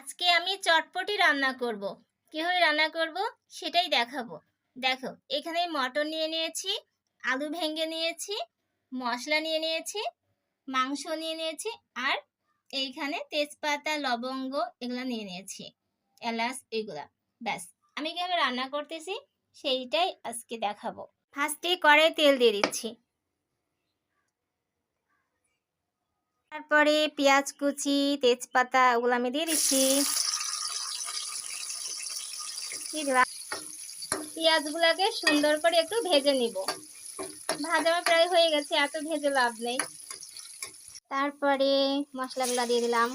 আজকে আমি চটপটি রান্না করব। কিভাবে রান্না করব সেটাই দেখাবো। দেখো, এখানে মটর নিয়ে নিয়েছি, আলু ভেঙে নিয়েছি, মশলা নিয়ে নিয়েছি, মাংস নিয়ে নিয়েছি, আর এইখানে তেজপাতা, লবঙ্গ এগুলো নিয়ে নিয়েছি, এলাচ এগুলা। ব্যাস, আমি কিভাবে রান্না করতেছি সেইটাই আজকে দেখাবো। ফার্স্টে কড়াই তেল দিয়ে দিচ্ছি, তারপরে পেঁয়াজ কুচি, তেজপাতা ওগুলো আমি দিয়ে দিচ্ছি। পেঁয়াজগুলোকে সুন্দর করে একটু ভেজে নিব। ভাজা প্রায় হয়ে গেছে, এত ভেজে লাভ নেই। তারপরে মশলাগুলো দিয়ে দিলাম।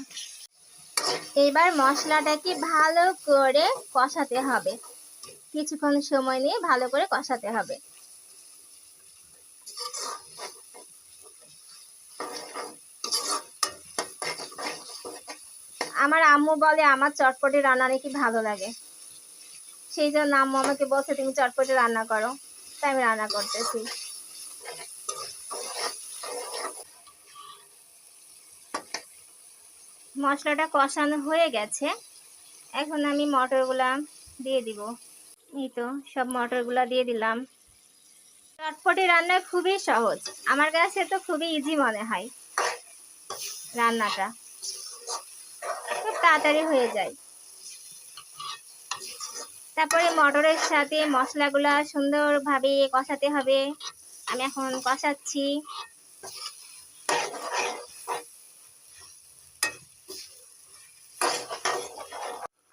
এবার মশলাটাকে ভালো করে কষাতে হবে, কিছুক্ষণ সময় নিয়ে ভালো করে কষাতে হবে। আমার আম্মু বলে আমার চটপটি রান্না নাকি ভালো লাগে, সেই জন্য আম্মু আমাকে বলছে তুমি চটপটি রান্না করো, তাই আমি রান্না করতেছি। মশলাটা কষানো হয়ে গেছে, এখন আমি মটরগুলা দিয়ে দিব। এই তো সব মটরগুলা দিয়ে দিলাম। চটপটি রান্না খুবই সহজ, আমার কাছে তো খুবই ইজি মনে হয়। রান্নাটা খুব তাড়াতাড়ি হয়ে যায়। তারপরে মটরের সাথে মশলাগুলা সুন্দরভাবে কষাতে হবে। আমি এখন কষাচ্ছি।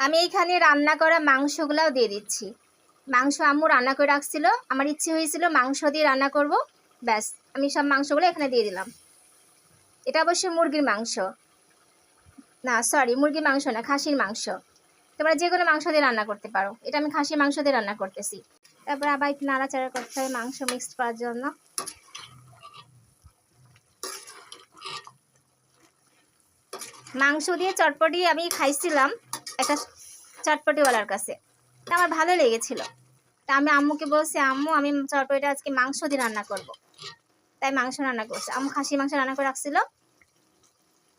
আমি এইখানে রান্না করা মাংসগুলাও দিয়ে দিচ্ছি। মাংস আম্মু রান্না করে রাখছিল, আমার ইচ্ছে হয়েছিল মাংস দিয়ে রান্না করব। ব্যাস, আমি সব মাংসগুলো এখানে দিয়ে দিলাম। এটা অবশ্যই মুরগির মাংস, না সরি মুরগির মাংস না, খাসির মাংস। তোমরা যে কোনো মাংস দিয়ে রান্না করতে পারো, এটা আমি খাসির মাংস দিয়ে রান্না করতেছি। তারপর আবার একটু নাড়াচাড়া করতে হবে মাংস মিক্স করার জন্য। মাংস দিয়ে চটপটি আমি খাইছিলাম একটা চটপটিওয়ালার কাছে, তা আমার ভালো লেগেছিল। তা আমি আম্মুকে বলছি আম্মু আমি চটপটিটা আজকে মাংস দিয়ে রান্না করব, তাই মাংস রান্না করছে। আম্মু খাসি মাংস রান্না করে রাখছিল,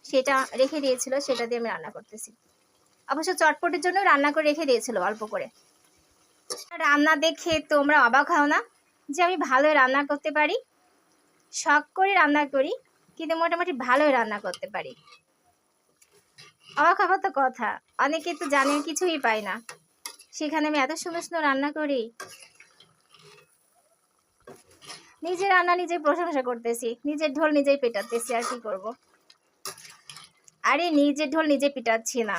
সেটা রেখে দিয়েছিল, সেটা দিয়ে আমি রান্না করতেছি। অবশ্য চটপটির জন্য রান্না করে রেখে দিয়েছিল অল্প করে। রান্না দেখে তোমরা অবাক হও না যে আমি ভালোই রান্না করতে পারি? শখ করে রান্না করি, কিন্তু মোটামুটি ভালোই রান্না করতে পারি। অবাক হবার তো কথা, অনেকে তো জানে কিছুই পায় না, সেখানে আমি এত সুন্দর সুন্দর রান্না করি। নিজে রান্না নিজে প্রশংসা করতেছি, নিজের ঢোল নিজেই পেটাতেছি, আর কি করব। আরে নিজের ঢোল নিজে পিটাচ্ছি না,